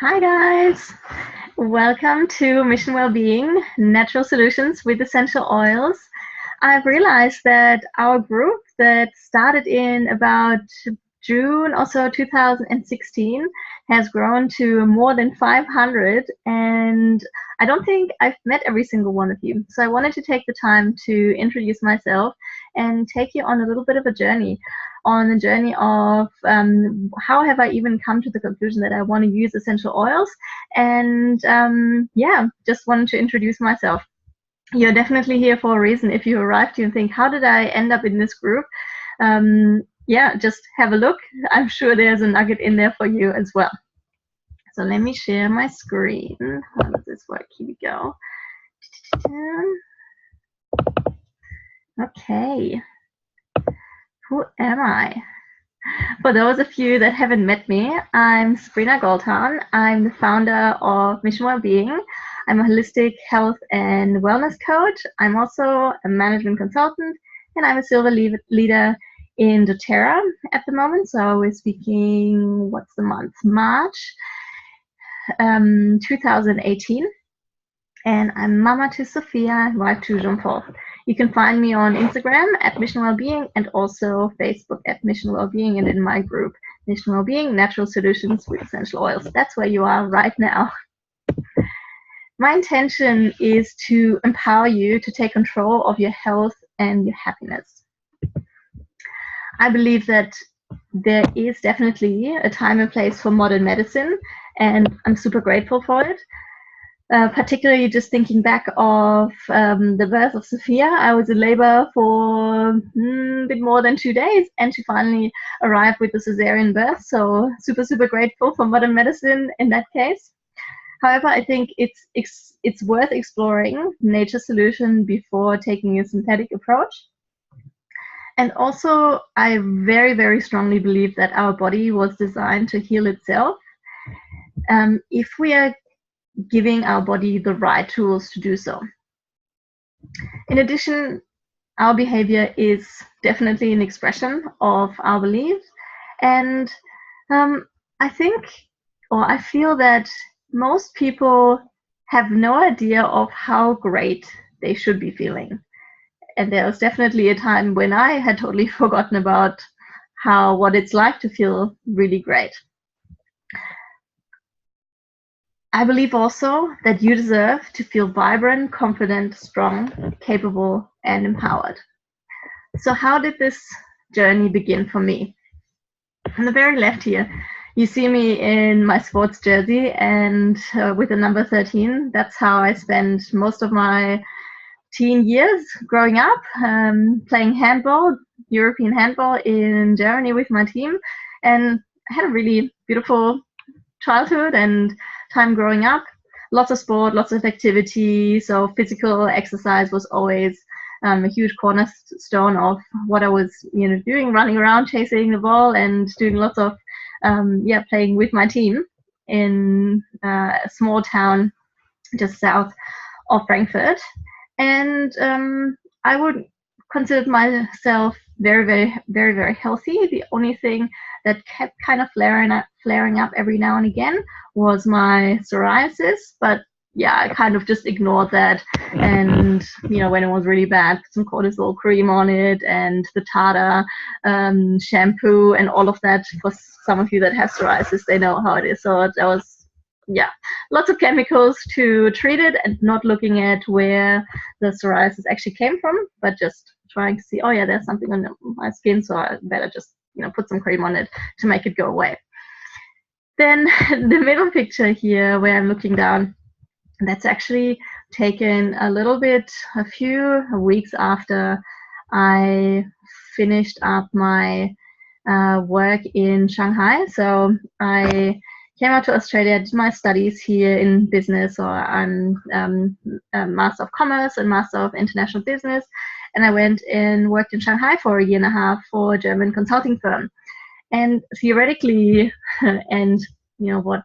Hi guys, welcome to Mission Wellbeing, Natural Solutions with Essential Oils. I've realized that our group that started in about June or so 2016 has grown to more than 500, and I don't think I've met every single one of you. So I wanted to take the time to introduce myself and take you on a little bit of a journey of how have I even come to the conclusion that I want to use essential oils, and yeah, just wanted to introduce myself. You're definitely here for a reason. If you arrived here and think, how did I end up in this group? Yeah, just have a look. I'm sure there's a nugget in there for you as well. So let me share my screen. How does this work? Here we go. Okay. Who am I? For those of you that haven't met me, I'm Sabrina Goldhahn. I'm the founder of Mission Wellbeing. I'm a holistic health and wellness coach. I'm also a management consultant, and I'm a silver leader in doTERRA at the moment. So we're speaking, what's the month? March 2018. And I'm mama to Sophia, wife to Jean-Paul. You can find me on Instagram at Mission Wellbeing and also Facebook at Mission Wellbeing, and in my group, Mission Wellbeing, Natural Solutions with Essential Oils. That's where you are right now. My intention is to empower you to take control of your health and your happiness. I believe that there is definitely a time and place for modern medicine, and I'm super grateful for it. Particularly just thinking back of the birth of Sophia. I was in labor for a bit more than 2 days, and she finally arrived with a cesarean birth. So super grateful for modern medicine in that case. However, I think it's worth exploring nature's solution before taking a synthetic approach. And also, I very strongly believe that our body was designed to heal itself. If we are giving our body the right tools to do so. In addition, our behavior is definitely an expression of our beliefs, and I feel that most people have no idea of how great they should be feeling. And there was definitely a time when I had totally forgotten about what it's like to feel really great. I believe also that you deserve to feel vibrant, confident, strong, capable, and empowered. So how did this journey begin for me? On the very left here, you see me in my sports jersey and with the number 13. That's how I spent most of my teen years growing up, playing handball, European handball in Germany with my team. And I had a really beautiful childhood and time growing up. Lots of sport, lots of activity. So physical exercise was always a huge cornerstone of what I was, doing, running around, chasing the ball, and doing lots of, playing with my team in a small town just south of Frankfurt. And I would consider myself very healthy. The only thing that kept kind of flaring up every now and again was my psoriasis, but yeah, I kind of just ignored that. And when it was really bad, put some cortisol cream on it and the doTERRA shampoo and all of that. For some of you that have psoriasis, they know how it is. So that was, lots of chemicals to treat it, and not looking at where the psoriasis actually came from, but just trying to see, oh yeah, there's something on my skin, so I better just put some cream on it to make it go away. Then the middle picture here, where I'm looking down, that's actually taken a few weeks after I finished up my work in Shanghai. So I came out to Australia, did my studies here in business, or I'm a Master of Commerce and Master of International Business. And I went and worked in Shanghai for 1.5 years for a German consulting firm. And theoretically, and what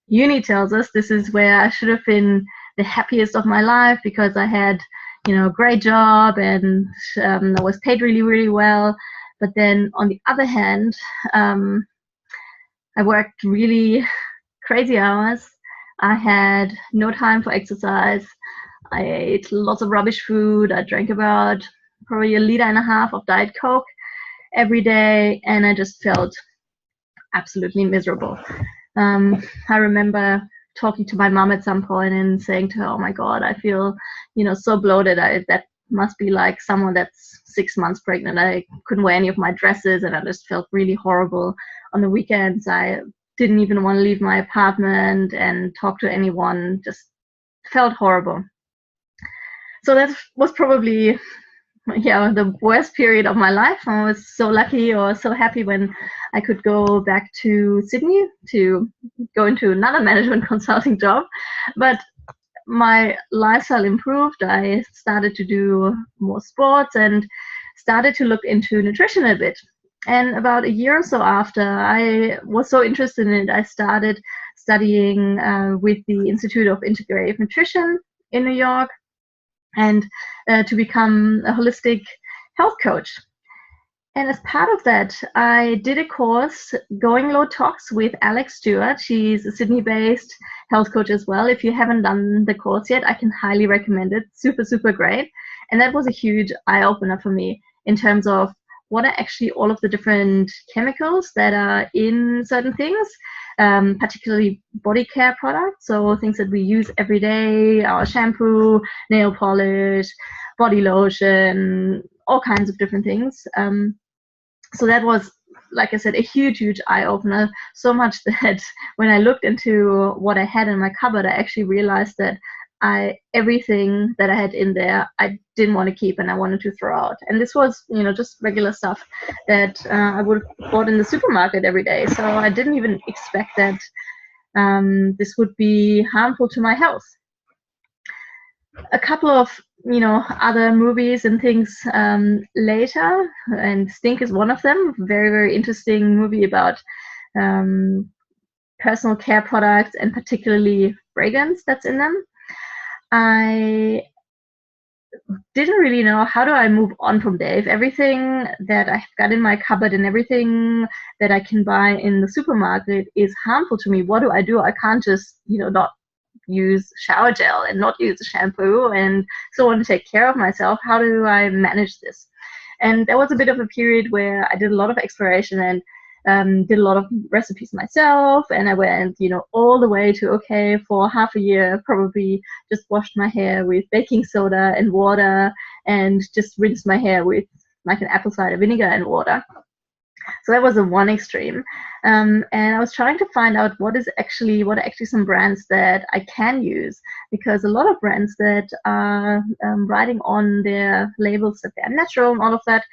uni tells us, this is where I should have been the happiest of my life, because I had, a great job and I was paid really well. But then on the other hand, I worked really crazy hours. I had no time for exercise. I ate lots of rubbish food. I drank about probably 1.5 liters of Diet Coke every day, and I just felt absolutely miserable. I remember talking to my mom at some point and saying to her, "Oh my God, I feel, so bloated. That must be like someone that's 6 months pregnant. I couldn't wear any of my dresses, and I just felt really horrible on the weekends. I didn't even want to leave my apartment and talk to anyone. Just felt horrible." So that was probably the worst period of my life. I was so lucky or so happy when I could go back to Sydney to go into another management consulting job. But my lifestyle improved. I started to do more sports and started to look into nutrition a bit. And about a year or so after, I was so interested in it, I started studying with the Institute of Integrative Nutrition in New York, and to become a holistic health coach. And as part of that, I did a course, Going Low Tox, with Alex Stewart. She's a Sydney-based health coach as well. If you haven't done the course yet, I can highly recommend it. Super, super great. And that was a huge eye-opener for me in terms of what are actually all of the different chemicals that are in certain things, particularly body care products, so things that we use every day, our shampoo, nail polish, body lotion, all kinds of different things. So that was, like I said, a huge, huge eye-opener, so much that when I looked into what I had in my cupboard, I actually realized that everything that I had in there, I didn't want to keep and I wanted to throw out. And this was, just regular stuff that I would have bought in the supermarket every day. So I didn't even expect that this would be harmful to my health. A couple of, other movies and things later, and Stink is one of them. Very, very interesting movie about personal care products and particularly fragrance that's in them. I didn't really know how do I move on from there. If everything that I've got in my cupboard and everything that I can buy in the supermarket is harmful to me, what do? I can't just, not use shower gel and not use shampoo and so on to take care of myself. How do I manage this? And there was a bit of a period where I did a lot of exploration and did a lot of recipes myself, and I went, all the way to, okay, for half a year, probably just washed my hair with baking soda and water and just rinsed my hair with like an apple cider vinegar and water. So that was the one extreme. And I was trying to find out what are actually some brands that I can use, because a lot of brands that are writing on their labels that they're natural and all of that,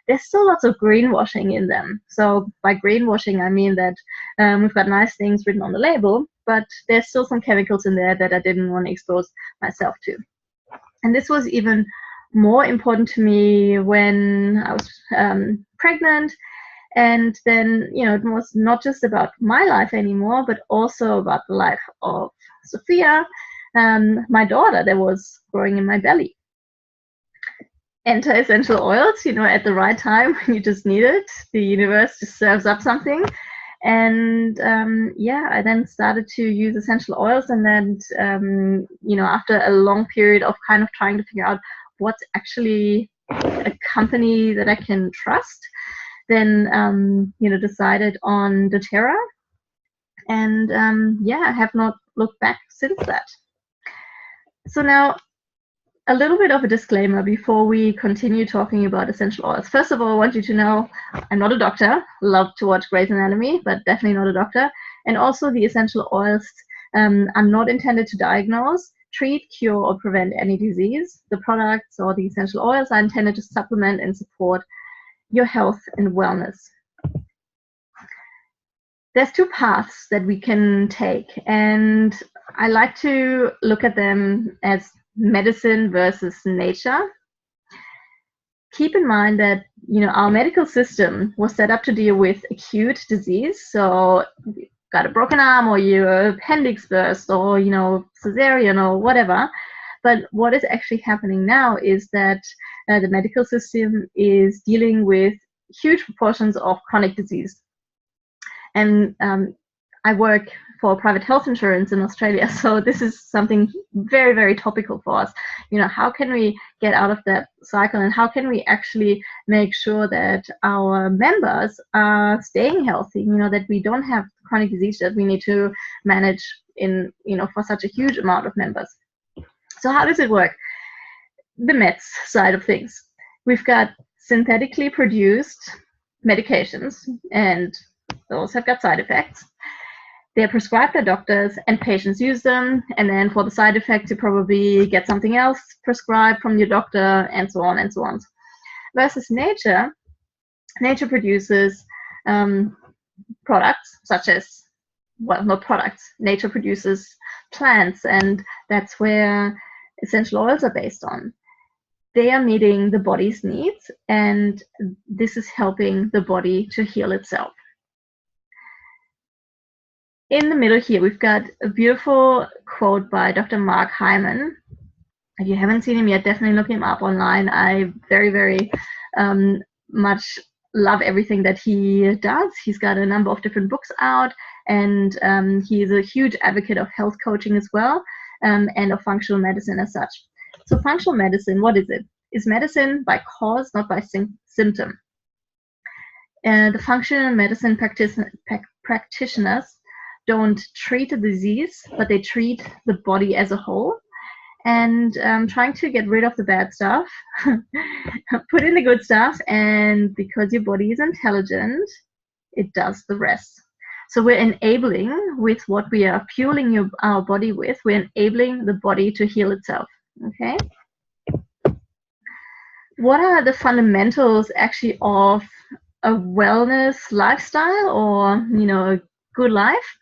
there's still lots of greenwashing in them. So by greenwashing, I mean that we've got nice things written on the label, but there's still some chemicals in there that I didn't want to expose myself to. And this was even more important to me when I was pregnant. And then, it was not just about my life anymore, but also about the life of Sophia, my daughter that was growing in my belly. Enter essential oils, at the right time when you just need it. The universe just serves up something. And I then started to use essential oils. And then, after a long period of kind of trying to figure out what's actually a company that I can trust, then, decided on doTERRA. And I have not looked back since that. So now, a little bit of a disclaimer before we continue talking about essential oils. First of all, I want you to know I'm not a doctor. Love to watch Grey's Anatomy, but definitely not a doctor. And also the essential oils are not intended to diagnose, treat, cure, or prevent any disease. The products or the essential oils are intended to supplement and support your health and wellness. There's two paths that we can take, and I like to look at them as medicine versus nature. Keep in mind that our medical system was set up to deal with acute disease. So you've got a broken arm, or your appendix burst, or cesarean, or whatever. But what is actually happening now is that the medical system is dealing with huge proportions of chronic disease. And I work for private health insurance in Australia. So this is something very, very topical for us. How can we get out of that cycle, and how can we actually make sure that our members are staying healthy, that we don't have chronic disease that we need to manage for such a huge amount of members. So how does it work? The meds side of things. We've got synthetically produced medications, and those have got side effects. They're prescribed by doctors, and patients use them, and then for the side effects you probably get something else prescribed from your doctor, and so on and so on. Versus nature produces products such as, well, not products, nature produces plants, and that's where essential oils are based on. They are meeting the body's needs, and this is helping the body to heal itself. In the middle here, we've got a beautiful quote by Dr. Mark Hyman. If you haven't seen him yet, definitely look him up online. I very, very much love everything that he does. He's got a number of different books out, and he's a huge advocate of health coaching as well, and of functional medicine as such. So functional medicine, what is it? It's medicine by cause, not by symptom. The functional medicine practitioners don't treat a disease, but they treat the body as a whole, and trying to get rid of the bad stuff, put in the good stuff, and because your body is intelligent, it does the rest. So we're enabling, with what we are fueling our body with, we're enabling the body to heal itself, okay? What are the fundamentals actually of a wellness lifestyle, or, a good life?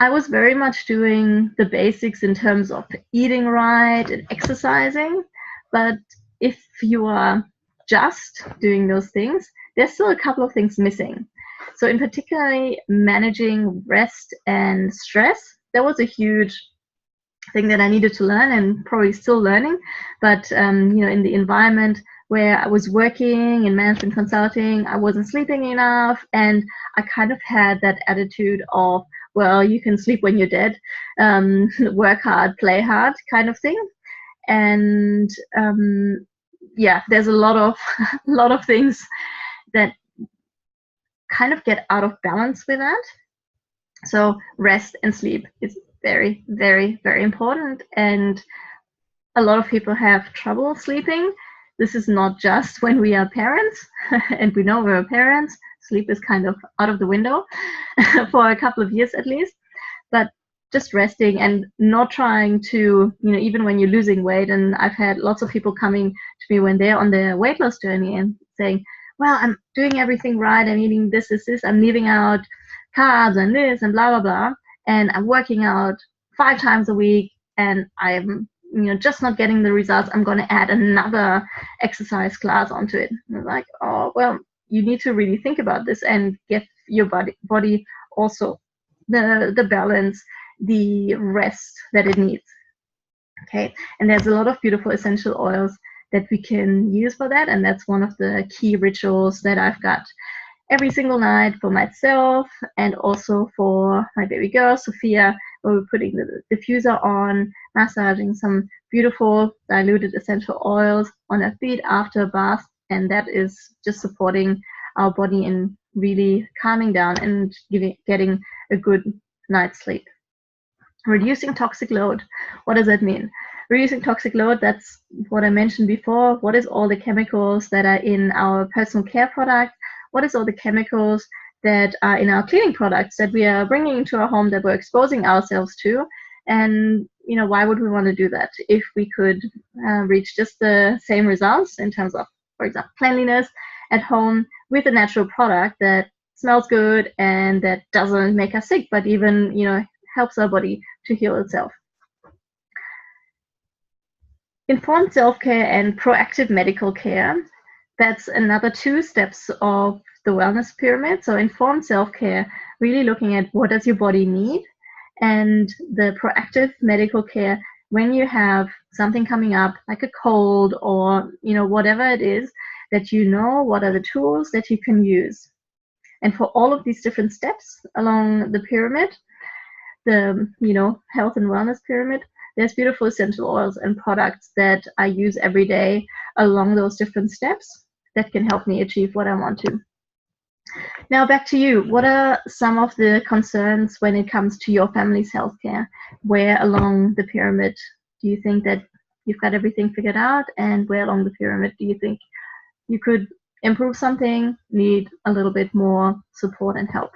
I was very much doing the basics in terms of eating right and exercising, but if you are just doing those things, there's still a couple of things missing. So in particular, managing rest and stress, that was a huge thing that I needed to learn, and probably still learning. But in the environment where I was working in management consulting, I wasn't sleeping enough, and I kind of had that attitude of, well, you can sleep when you're dead, work hard, play hard kind of thing. And there's a lot of things that kind of get out of balance with that. So rest and sleep is very, very, very important, and a lot of people have trouble sleeping. This is not just when we are parents, and we know we're parents. Sleep is kind of out of the window for a couple of years at least, but just resting and not trying to, even when you're losing weight. And I've had lots of people coming to me when they're on their weight loss journey and saying, well, I'm doing everything right, I'm eating this, I'm leaving out carbs and this and blah, blah, blah, and I'm working out 5 times a week, and I'm just not getting the results. I'm going to add another exercise class onto it. And I'm like, oh, well, you need to really think about this and get your body also the balance, the rest that it needs. Okay, and there's a lot of beautiful essential oils that we can use for that, and that's one of the key rituals that I've got every single night for myself, and also for my baby girl, Sophia, where we're putting the diffuser on, massaging some beautiful diluted essential oils on her feet after a bath, and that is just supporting our body in really calming down and getting a good night's sleep. Reducing toxic load. What does that mean? Reducing toxic load, that's what I mentioned before. What is all the chemicals that are in our personal care product? What is all the chemicals that are in our cleaning products that we are bringing into our home, that we're exposing ourselves to? And why would we want to do that if we could reach just the same results in terms of, for example, cleanliness at home with a natural product that smells good and that doesn't make us sick, but even helps our body to heal itself. Informed self-care and proactive medical care. That's another 2 steps of the wellness pyramid. So informed self-care, really looking at what does your body need, and the proactive medical care, when you have something coming up like a cold or whatever it is, that what are the tools that you can use. And for all of these different steps along the pyramid, the health and wellness pyramid, there's beautiful essential oils and products that I use every day along those different steps that can help me achieve what I want to. Now back to you. What are some of the concerns when it comes to your family's healthcare? Where along the pyramid do you think that you've got everything figured out, and where along the pyramid do you think you could improve something, need a little bit more support and help?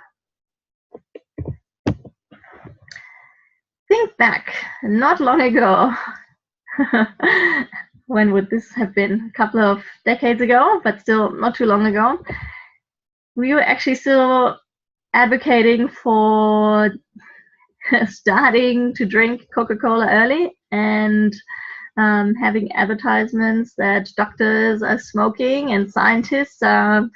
Think back, not long ago. When would this have been? A couple of decades ago, but still not too long ago. We were actually still advocating for starting to drink Coca-Cola early, and having advertisements that doctors are smoking and scientists are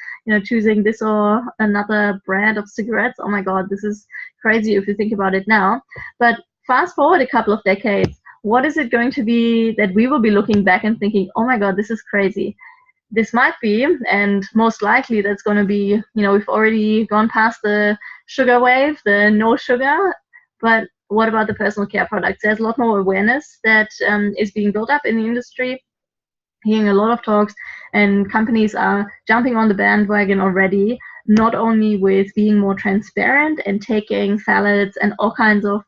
choosing this or another brand of cigarettes. Oh my God, this is crazy if you think about it now. But fast forward a couple of decades, what is it going to be that we will be looking back and thinking, oh my God, this is crazy? This might be, and most likely that's going to be, we've already gone past the sugar wave, the no sugar, but what about the personal care products? There's a lot more awareness that is being built up in the industry. Hearing a lot of talks, and companies are jumping on the bandwagon already, not only with being more transparent and taking phthalates and all kinds of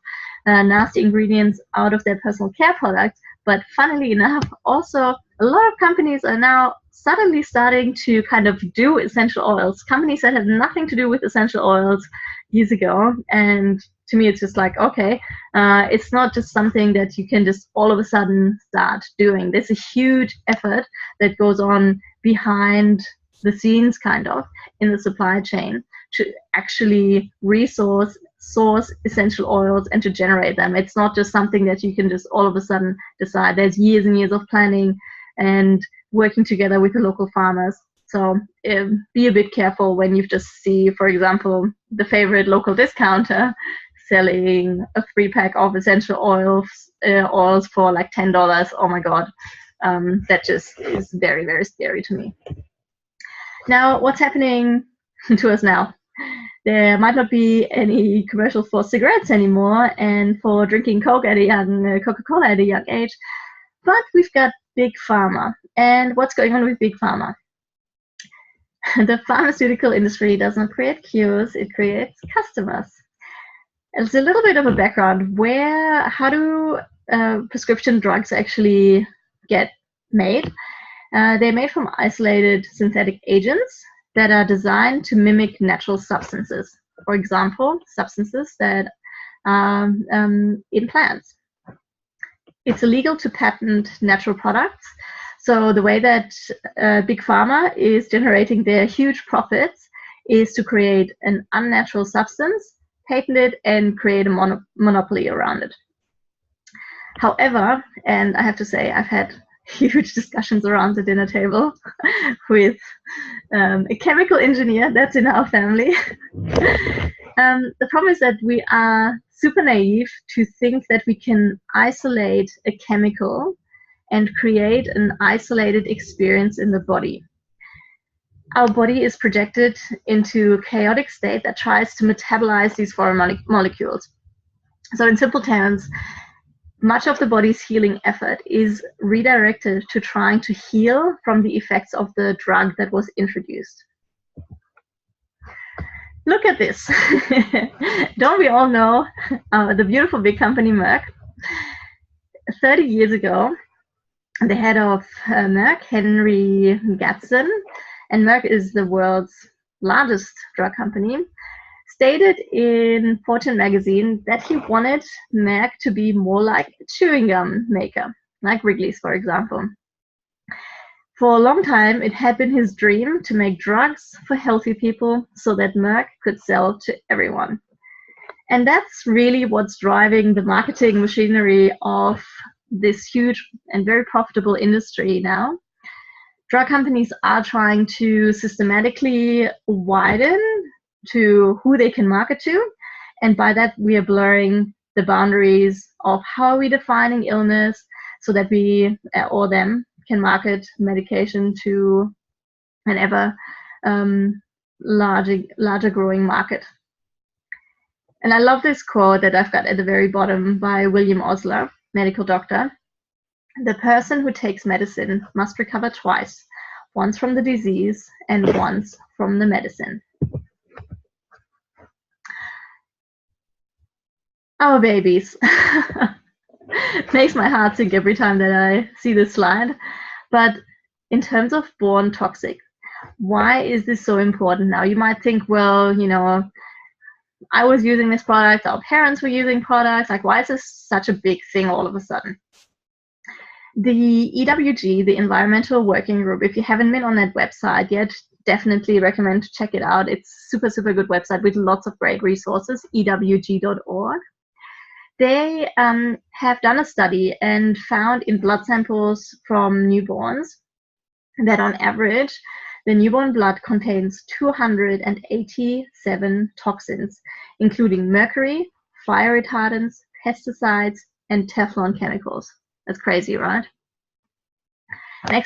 nasty ingredients out of their personal care products, but funnily enough, also a lot of companies are now suddenly starting to kind of do essential oils, companies that had nothing to do with essential oils years ago. And to me, it's just like, okay, it's not just something that you can just all of a sudden start doing. There's a huge effort that goes on behind the scenes, kind of, in the supply chain to actually source essential oils and to generate them. It's not just something that you can just all of a sudden decide. There's years and years of planning and working together with the local farmers. So be a bit careful when you just see, for example, the favorite local discounter selling a 3-pack of essential oils for like $10. Oh my God, that just is very, very scary to me. Now, what's happening to us now? There might not be any commercials for cigarettes anymore and for drinking Coca-Cola at a young age, but we've got Big Pharma. And what's going on with Big Pharma? The pharmaceutical industry does not create cures, it creates customers. It's a little bit of a background. How do prescription drugs actually get made? They're made from isolated synthetic agents that are designed to mimic natural substances. For example, substances that are in plants. It's illegal to patent natural products. So the way that Big Pharma is generating their huge profits is to create an unnatural substance, patent it, and create a monopoly around it. However, and I have to say, I've had huge discussions around the dinner table with a chemical engineer that's in our family. The problem is that we are super naive to think that we can isolate a chemical and create an isolated experience in the body. Our body is projected into a chaotic state that tries to metabolize these foreign molecules. So in simple terms, much of the body's healing effort is redirected to trying to heal from the effects of the drug that was introduced. Look at this. Don't we all know the beautiful big company Merck? 30 years ago, the head of Merck, Henry Gatson, and Merck is the world's largest drug company, stated in Fortune magazine that he wanted Merck to be more like a chewing gum maker, like Wrigley's, for example. For a long time, it had been his dream to make drugs for healthy people so that Merck could sell to everyone. And that's really what's driving the marketing machinery of this huge and very profitable industry now. Drug companies are trying to systematically widen to who they can market to, and by that we are blurring the boundaries of how are we defining illness so that we or them can market medication to an ever larger growing market. And I love this quote that I've got at the very bottom by William Osler, medical doctor. The person who takes medicine must recover twice, once from the disease and once from the medicine. Our babies. Makes my heart sink every time that I see this slide. But in terms of born toxic, why is this so important now? You might think, well, you know, I was using this product, our parents were using products, like why is this such a big thing all of a sudden? The EWG, the Environmental Working Group, if you haven't been on that website yet, definitely recommend to check it out. It's super, super good website with lots of great resources, ewg.org. They have done a study and found in blood samples from newborns that on average, the newborn blood contains 287 toxins, including mercury, fire retardants, pesticides, and Teflon chemicals. That's crazy, right? And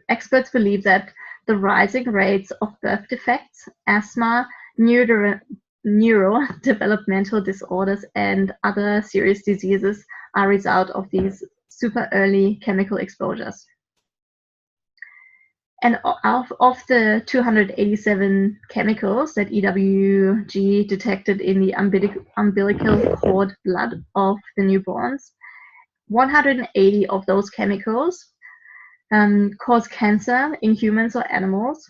experts believe that the rising rates of birth defects, asthma, neurodevelopmental disorders, and other serious diseases are a result of these super early chemical exposures. And of the 287 chemicals that EWG detected in the umbilical cord blood of the newborns, 180 of those chemicals cause cancer in humans or animals.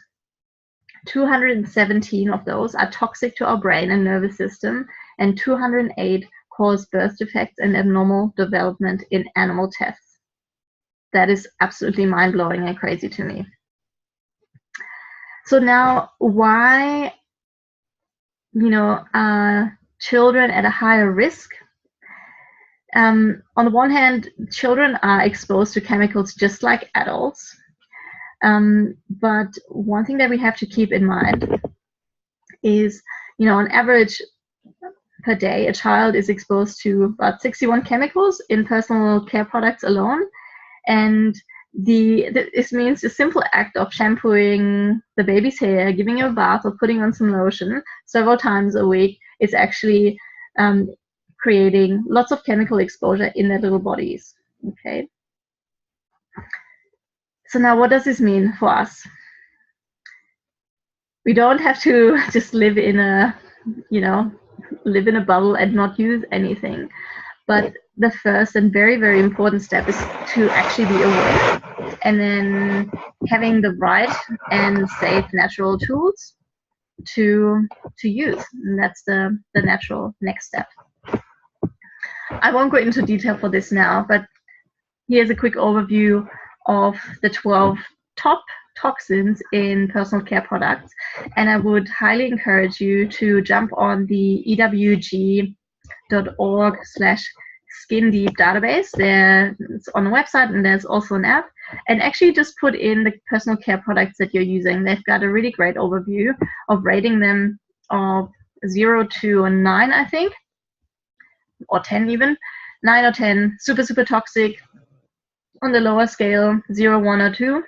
217 of those are toxic to our brain and nervous system, and 208 cause birth defects and abnormal development in animal tests. That is absolutely mind-blowing and crazy to me. So now, why, are children at a higher risk? On the one hand, children are exposed to chemicals just like adults. But one thing that we have to keep in mind is, on average per day, a child is exposed to about 61 chemicals in personal care products alone. And this means the simple act of shampooing the baby's hair, giving her a bath, or putting on some lotion several times a week is actually creating lots of chemical exposure in their little bodies. Okay. So now what does this mean for us? We don't have to just live in a bubble and not use anything. But the first and very, very important step is to actually be aware, and then having the right and safe natural tools to use. And that's the natural next step. I won't go into detail for this now, but here's a quick overview of the 12 top toxins in personal care products. And I would highly encourage you to jump on the ewg.org/skin deep database. It's on the website, and there's also an app. And actually just put in the personal care products that you're using. They've got a really great overview of rating them of 0 to 9, I think, or 10 even. 9 or 10, super, super toxic. On the lower scale, 0, 1, or 2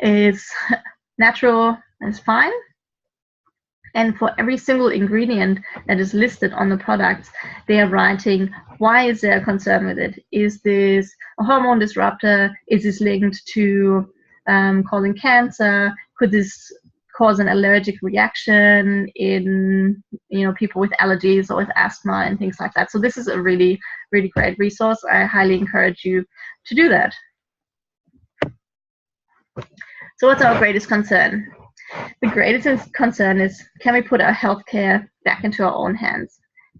is natural and is fine. And for every single ingredient that is listed on the products, they are writing, why is there a concern with it? Is this a hormone disruptor? Is this linked to causing cancer? Could this cause an allergic reaction in people with allergies or with asthma and things like that? So this is a really, really great resource. I highly encourage you to do that. So what's our greatest concern? The greatest concern is, can we put our healthcare back into our own hands?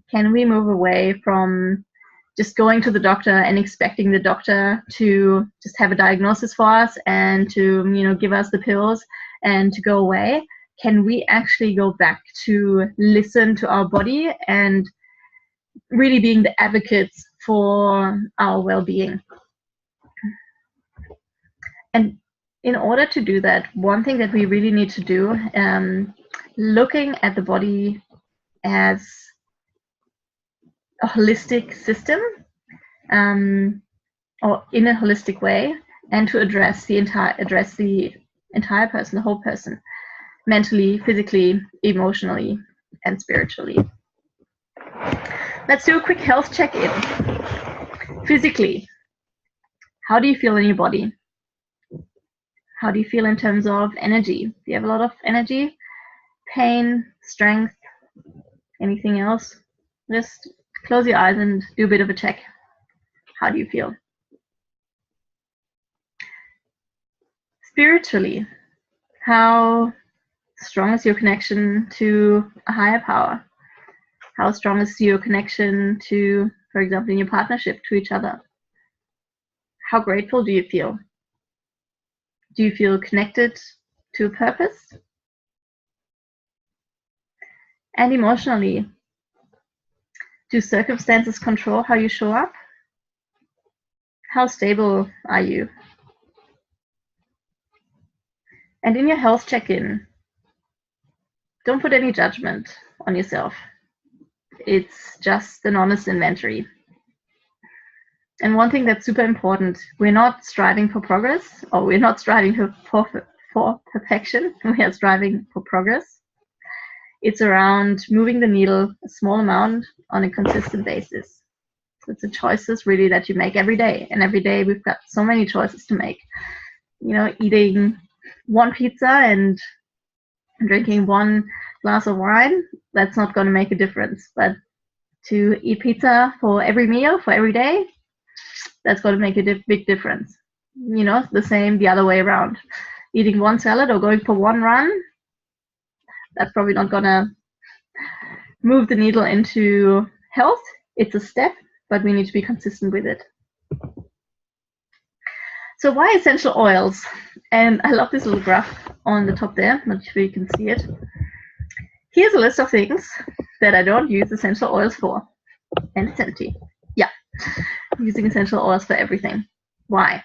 Can we move away from just going to the doctor and expecting the doctor to just have a diagnosis for us and to give us the pills and to go away? Can we actually go back to listen to our body and really being the advocates for our well-being? And in order to do that, one thing that we really need to do, looking at the body as a holistic system, or in a holistic way, and to address the entire person, the whole person, mentally, physically, emotionally, and spiritually. let's do a quick health check-in. Physically, how do you feel in your body? How do you feel in terms of energy? Do you have a lot of energy, pain, strength, anything else? Just close your eyes and do a bit of a check. How do you feel? Spiritually, how strong is your connection to a higher power? How strong is your connection to, for example, in your partnership, to each other? How grateful do you feel? Do you feel connected to a purpose? And emotionally, do circumstances control how you show up? How stable are you? And in your health check-in, don't put any judgment on yourself. It's just an honest inventory. And one thing that's super important, we're not striving for progress, or we're not striving for perfection. We are striving for progress. It's around moving the needle a small amount on a consistent basis. So it's the choices really that you make every day. And every day we've got so many choices to make. You know, eating one pizza and drinking one glass of wine, that's not going to make a difference. But to eat pizza for every meal, for every day, that's going to make a big difference. You know, the same the other way around. Eating one salad or going for one run, that's probably not going to move the needle into health. It's a step, but we need to be consistent with it. So why essential oils? And I love this little graph on the top there. Not sure you can see it. Here's a list of things that I don't use essential oils for. And it's empty. Yeah, I'm using essential oils for everything. Why?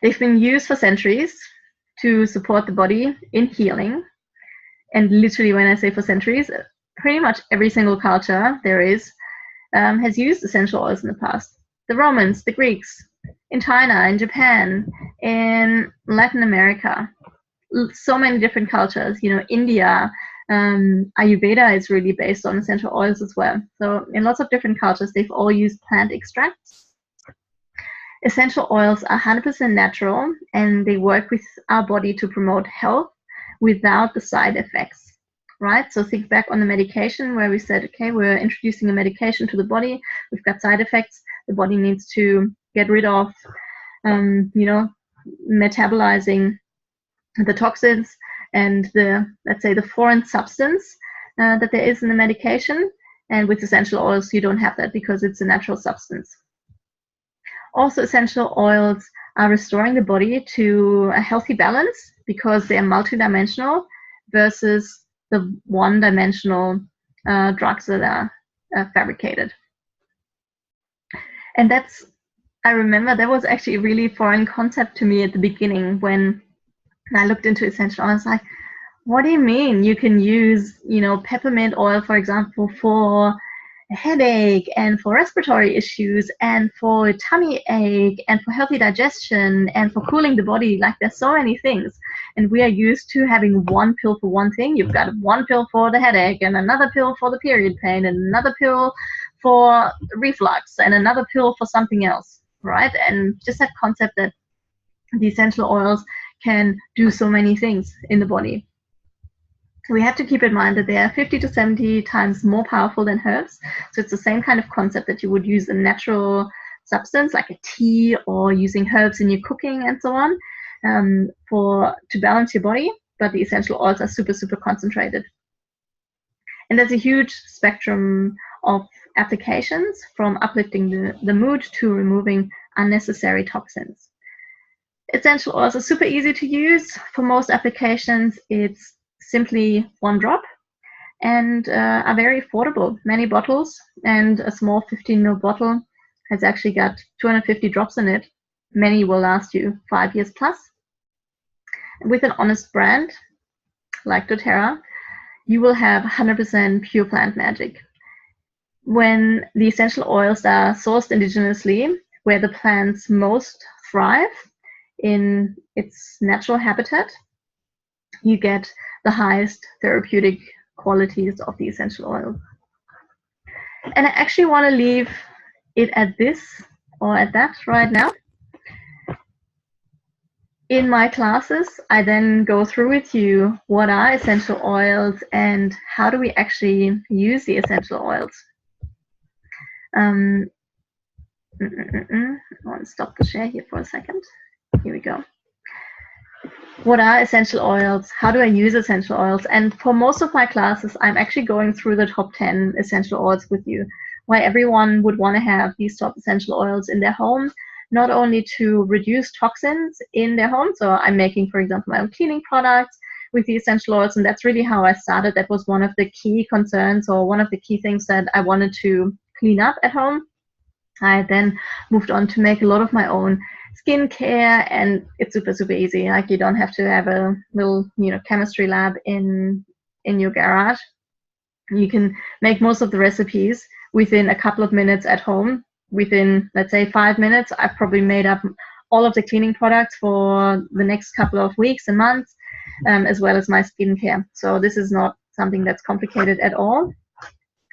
They've been used for centuries to support the body in healing. And literally, when I say for centuries, pretty much every single culture there is has used essential oils in the past. The Romans, the Greeks, in China, in Japan, in Latin America, so many different cultures. You know, India, Ayurveda is really based on essential oils as well. So in lots of different cultures, they've all used plant extracts. Essential oils are 100% natural, and they work with our body to promote health without the side effects, right? So think back on the medication where we said, okay, we're introducing a medication to the body, we've got side effects, the body needs to get rid of, you know, metabolizing the toxins and the, let's say, the foreign substance that there is in the medication. And with essential oils, you don't have that because it's a natural substance. Also, essential oils are restoring the body to a healthy balance because they are multidimensional versus the one-dimensional drugs that are fabricated. And that's, I remember that was actually a really foreign concept to me at the beginning when I looked into essential oils. Like, what do you mean you can use, you know, peppermint oil, for example, for a headache and for respiratory issues and for tummy ache and for healthy digestion and for cooling the body? Like, there's so many things, and we are used to having one pill for one thing. You've got one pill for the headache and another pill for the period pain and another pill for reflux and another pill for something else, right? And just that concept that the essential oils can do so many things in the body. We have to keep in mind that they are 50 to 70 times more powerful than herbs. So it's the same kind of concept that you would use a natural substance like a tea or using herbs in your cooking and so on to balance your body. But the essential oils are super, super concentrated. And there's a huge spectrum of applications from uplifting the mood to removing unnecessary toxins. Essential oils are super easy to use. For most applications, it's simply one drop and are very affordable. Many bottles, and a small 15 ml bottle has actually got 250 drops in it. Many will last you 5 years plus. With an honest brand like doTERRA, you will have 100% pure plant magic. When the essential oils are sourced indigenously, where the plants most thrive in its natural habitat, you get the highest therapeutic qualities of the essential oil. And I actually want to leave it at this or at that right now. In my classes, I then go through with you what are essential oils and how do we actually use the essential oils. I want to stop the share here for a second. Here we go. What are essential oils? How do I use essential oils? And for most of my classes, I'm actually going through the top 10 essential oils with you, why everyone would want to have these top essential oils in their home, not only to reduce toxins in their home. So I'm making, for example, my own cleaning products with the essential oils, and that's really how I started. That was one of the key concerns, or one of the key things that I wanted to clean up at home. I then moved on to make a lot of my own skincare, and it's super, super easy. Like, you don't have to have a little, chemistry lab in your garage. You can make most of the recipes within a couple of minutes at home. Within, let's say, 5 minutes, I've probably made up all of the cleaning products for the next couple of weeks and months, as well as my skincare. So this is not something that's complicated at all.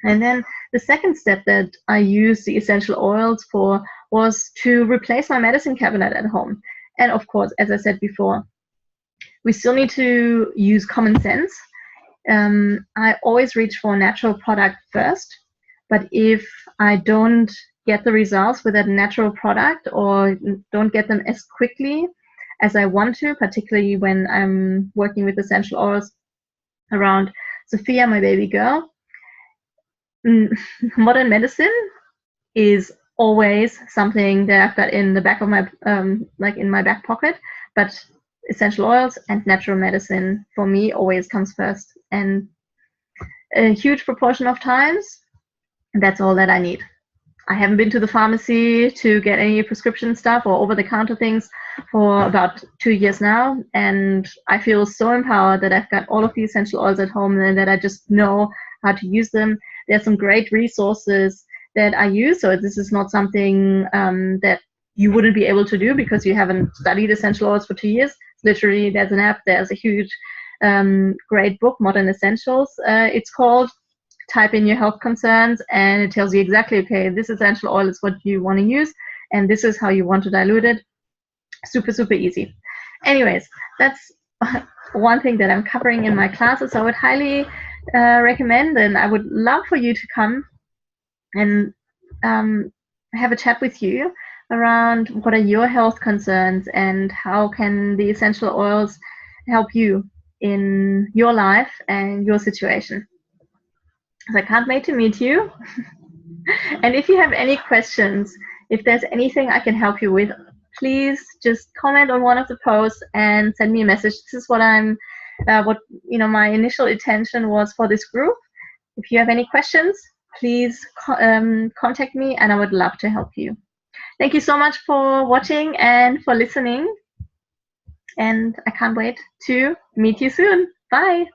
And then the second step that I used the essential oils for was to replace my medicine cabinet at home. And of course, as I said before, we still need to use common sense. I always reach for a natural product first, but if I don't get the results with that natural product, or don't get them as quickly as I want to, particularly when I'm working with essential oils around Sophia, my baby girl, modern medicine is always something that I've got in the back of my, like in my back pocket, but essential oils and natural medicine for me always comes first. And a huge proportion of times, that's all that I need. I haven't been to the pharmacy to get any prescription stuff or over-the-counter things for about 2 years now, and I feel so empowered that I've got all of the essential oils at home and that I just know how to use them. There's some great resources that I use, so this is not something that you wouldn't be able to do because you haven't studied essential oils for 2 years. Literally, there's an app, there's a huge, great book, Modern Essentials, it's called. Type in your health concerns and it tells you exactly, okay, this essential oil is what you want to use and this is how you want to dilute it. Super, super easy. Anyways, that's one thing that I'm covering in my classes. I would highly recommend, and I would love for you to come and have a chat with you around what are your health concerns and how can the essential oils help you in your life and your situation. So I can't wait to meet you. And if you have any questions, if there's anything I can help you with, please just comment on one of the posts and send me a message. This is what my initial intention was for this group. If you have any questions, please contact me and I would love to help you. Thank you so much for watching and for listening. And I can't wait to meet you soon. Bye.